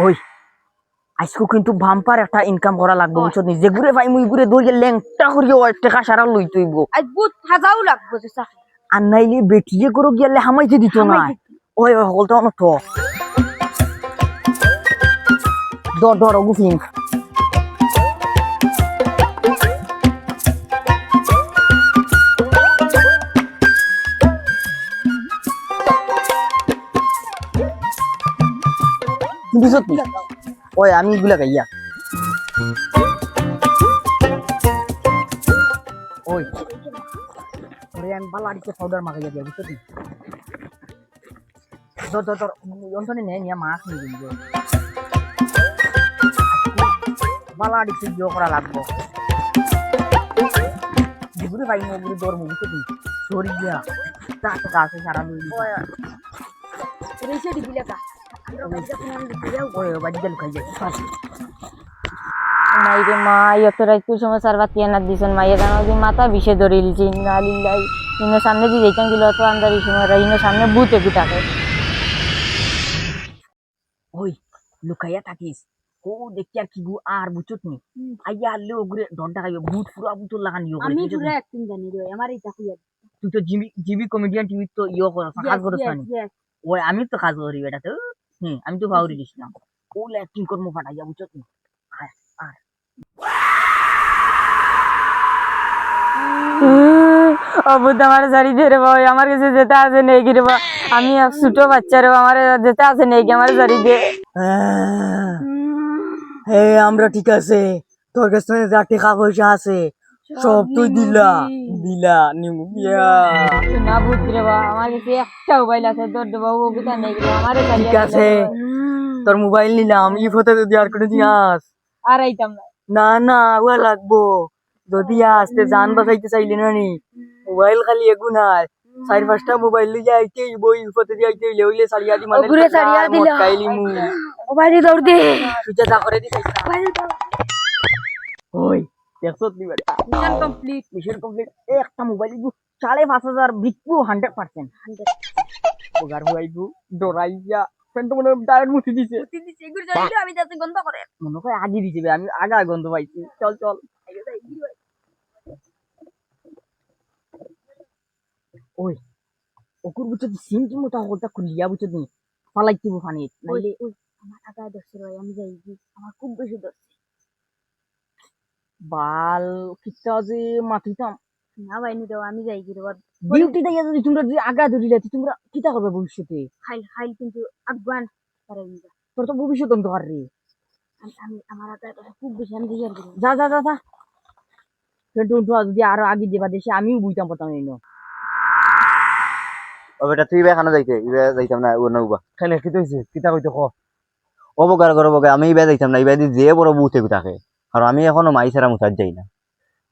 ওই আজকে কিন্তু বাম্পার একটা ইনকাম করা লাগবে বুঝছো নি, যেগুলো ভাই মুই গুরে ধরিয়ে ল্যাংটা করিয়ে ওই টাকা সারা লই তুইব আজ বহুত হাজাও লাগবে যে চাকরি আর নাইলে বেটিয়ে করো গেলে হামাইতে দিত না। ওই হলতো না তো দর দর গুফিন বুঝছো নি। ওই আমি এগুলা গাইয়া ওই ওরে আমি বালা আড়িতে পাউডার মাখাইয়া দিয়া বুঝছো নি। দর দর দর অন্তনে নে নিয়া মাছ নিয়ে দিন বালা আড়িতে জিও করা লাগবো যেগুলো ভাই ওগুলো দর বুঝছো নি। সরি গিয়া তা টাকা আছে সারা লই রেসে দিবি লেখা ওই বাড়ি গেল খাই যাই মাইরে মা এত রাইতে সময় সারবাত না দিছেন মাইয়া জানো যে মাথা বিষে ধরিলছি না লিল্লাই ইনো সামনে দিয়ে যাইতাম গেল তো আন্দার এই সময় ইনো সামনে বুট একটু থাকে ওই লুকাইয়া থাকিস ও দেখি আর কি গু আর বুঝছত নি আইয়া আনলে ওগুলো ডনটা খাইবে বুট পুরা বুটর লাগান ইয়ে আমি পুরো একদিন জানি রে আমার এটা কইয়া তুই তো জিবি জিবি কমেডিয়ান টিভি তো ইয়ে করছ কাজ করছ না ওই আমি তো কাজ করি এটা তো আমি তো ভাউরি দিছিলাম ও অ্যাক্টিং কর্ম ফাটাইয়া বুঝছত নি আর আর অবুদ আমার সারি দে রে ভাই আমার কাছে যেতে আছে নেই কি রে বা আমি এক ছোট বাচ্চা রে আমার যেতে আছে নেই কি আমার সারি দে হে আমরা ঠিক আছে তোর কাছে যা টাকা পয়সা আছে সব তুই দিলা দিলা নিমু ইয়া না বুঝ রে বা আমার কাছে একটা মোবাইল আছে তোর দেবা ও কোথা নেই কি আমার সারি ঠিক আছে তোর মোবাইল নিলাম ই ফটো যদি আর কোনো দিয়াস আর আইতাম না না না ওয়া লাগবো যদি আসতে জান বাঁচাইতে চাইলে না নি মোবাইল খালি এগু নাই 4-5টা মোবাইল লইয়া আইতে বই ফটো দিয়ে আইতে হইলে সারিয়া দি মানে ওগুরে সারিয়া দিলা। কাইলি মু ও বাইরে দৌড় দে সুজা যা করে দিছ বাইরে দৌড় ওই দেখছ তুই বেটা মিশন কমপ্লিট মিশন কমপ্লিট একটা মোবাইল গু 5,500 বিকবো 100% ওগার হইবো ডরাইয়া ফেন্টো মনে ডাইরেক্ট মুছি দিছে দিদি এগুলো জানি আমি যাতে গন্ধ করে মনে হয় আগে দিছে আমি আগা গন্ধ পাইছি চল চল ওই ওকুর বুঝছো সিম কি মতো ওটা খুলিয়া বুঝছো তুমি পালাইতে ফানি নাইলে আমার টাকা দশে ভাই আমি যাই কি আমার খুব বেশি দশে বাল কিচ্ছা যে মাথিতাম না ভাই নি দাও আমি যাই কি রে ডিউটি দেয়া যদি তোমরা যদি আগা ধরি যাচ্ছি তোমরা কিটা করবে ভবিষ্যতে খাইল খাইল কিন্তু আগুয়ান পারে নি তোর তো ভবিষ্যৎ অন্ধকার রে আমি আমার টাকা খুব বেশি আমি যাই আর যা যা যা যা কিন্তু যদি আরো আগে দেবা দেশে আমিও বুঝতাম পারতাম না ও বেটা তুই বে খানা যাইতে ইবে যাইতাম না ও নউবা খেলে কি হইছে কিটা কইতে ক ও বগার করব গে আমি ইবে যাইতাম না ইবে দি যে বড় বুতে থাকে আর আমি এখনো মাই ছাড়া মুতার যাই না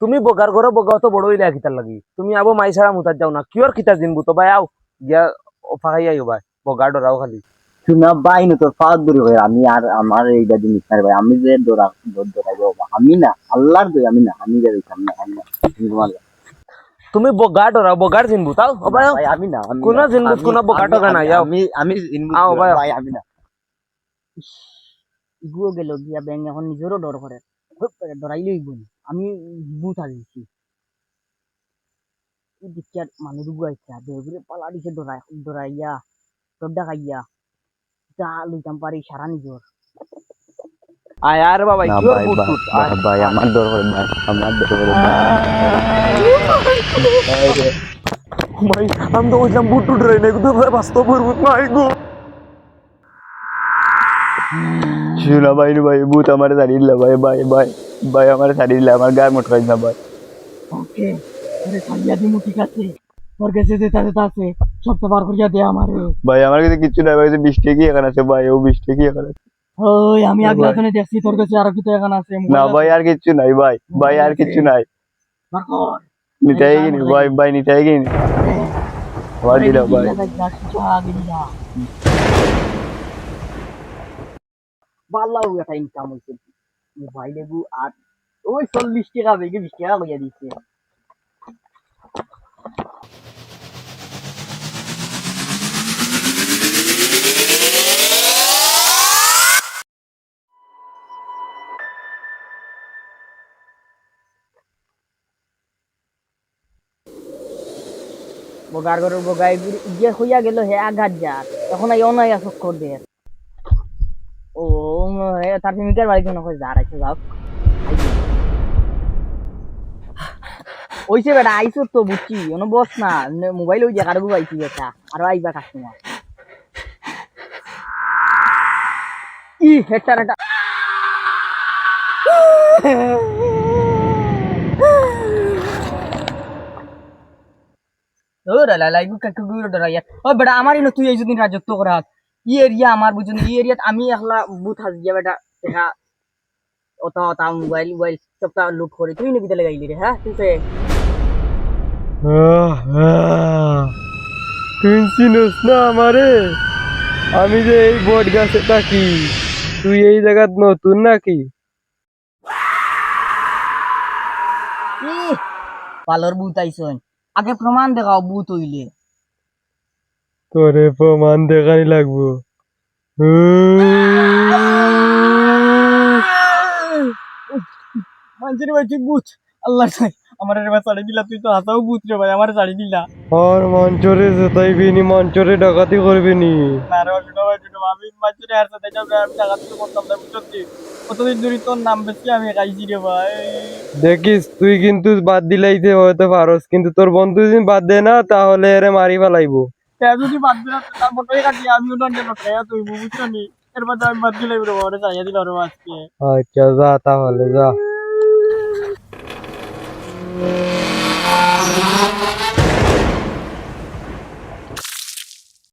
তুমি বগার ঘরে বগা তো বড় হইলে কিতার লাগি তুমি আবো মাই ছাড়া মুতার যাও না কিয়র কিতা দিনবো তো ভাই আও গিয়া ফাঁকাই আইও ভাই বগার ডরাও খালি শুনা বাই না তোর ফাদ দূরে হয় আমি আর আমার এই গাদি মিছার ভাই আমি যে দরাইবো আমি না আল্লাহর দই আমি না আমি যাইতাম না আমি তোমার তুমি বগার ডরাও বগার দিনবো তাও ও ভাই ভাই আমি না কোন দিনবো কোন বগার ডগা না যাও আমি আও ভাই আমি না ইগুও গেল গিয়া ব্যাং এখন নিজেরও ডর করে ডরাইলে হইব আমি বুথ আছি দিকটার মানুষ গুয়াইছা বেগুরে পালা দিছে ডরাইয়া ডরডা খাইয়া যা লইতাম পারি সারা নিজর আয় আর বাবা না কিয়র ভাই বুট ভাই আমার ডর করে ভাই আমার ডর করে ভাই আমি তো ওইলাম বুট টুট রে না কিন্তু বাস্তব বুট নাই গো শুনা ভাই ভাই বুত আমার ছাড়িলা ভাই ভাই ভাই ভাই আমার ছাড়িলা আমার গায়ে মোটকাই না ভাই ওকে আরে সারিয়া দিমু ঠিক আছে তোর কাছে যেটা যেটা আছে সবটা বার করিয়া দে আমারে ভাই আমার কাছে কিছু নাই ভাই 20 টাকা এখানে আছে ভাই ও 20 টাকা এখানে আছে ওই আমি আগলা দিনে দেখছি তোর কাছে আরো কিছু এখন আছে না ভাই আর কিছু নাই ভাই ভাই আর কিছু নাই বার কর নিতাই গিনি ভাই ভাই নিতাই গিনি ভাই দিলা ভাই বাল্লাও একটা ইনকাম হইছে মোবাইলে গু আর ওই 40 টাকা বেগে 20 টাকা লইয়া দিছে বগার ঘরের বগাই গিয়ে হইয়া গেল হে আঘাত যার তখন আই অনায়া চক্কর দে ও তার প্রেমিকার বাড়িতে মনে হয় যার আছে যাও ওইসে বেটা আইসো তো বুঝছি অন বস না মোবাইল ওই জায়গার গু আইছি বেটা আর আইবা কাস্টমার ই হেটার এটা ওরে লালা ইগু কাকু গুড় ডরাইয়া ও বেটা আমার ইনো তুই এই যদিন রাজত্ব করা ই এরিয়া আমার বুঝুন ই এরিয়াত আমি একলা বুথ হাস গিয়া বেটা দেখা ওটা ওটা মোবাইল মোবাইল সবটা লুট করে তুই নিবিতে লাগাইলি রে হ্যাঁ তুই তুই চিনস না আমারে আমি যে এই বট গাছে থাকি তুই এই জায়গাত নতুন নাকি পালর বুথ আইসন আগে প্রমাণ দেখাও বুথ হইলে তোরে প্রমাণ দেখানি লাগবো মানুষের ভাই তুই বুথ আল্লাহ চাই আমার এবার ছাড়ি দিলা তুই তো হাসাও বুথ রে ভাই আমার ছাড়ি দিলা আর মঞ্চরে জেতাইবি নি মঞ্চরে ডাকাতি করবি নি না রে ছোট ভাই আমি মানুষের আর সাথে যাও আমি টাকা দিতে করতাম না বুঝছি কতদিন ধরে তোর নাম বেশি আমি খাইছি রে ভাই দেখিস তুই কিন্তু বাদ দিলাইতে হয়তো পারস কিন্তু তোর বন্ধু যদি বাদ দে না তাহলে এরে মারি ফেলাইবো যদি বাদ দিলাম তার মতোই কাটি আমিও না যেন খাইয়া তুই বুঝছো নি এর মধ্যে আমি বাদ দিলাই রে ওরে চাইয়া দিল ওরে আজকে আচ্ছা যা তাহলে যা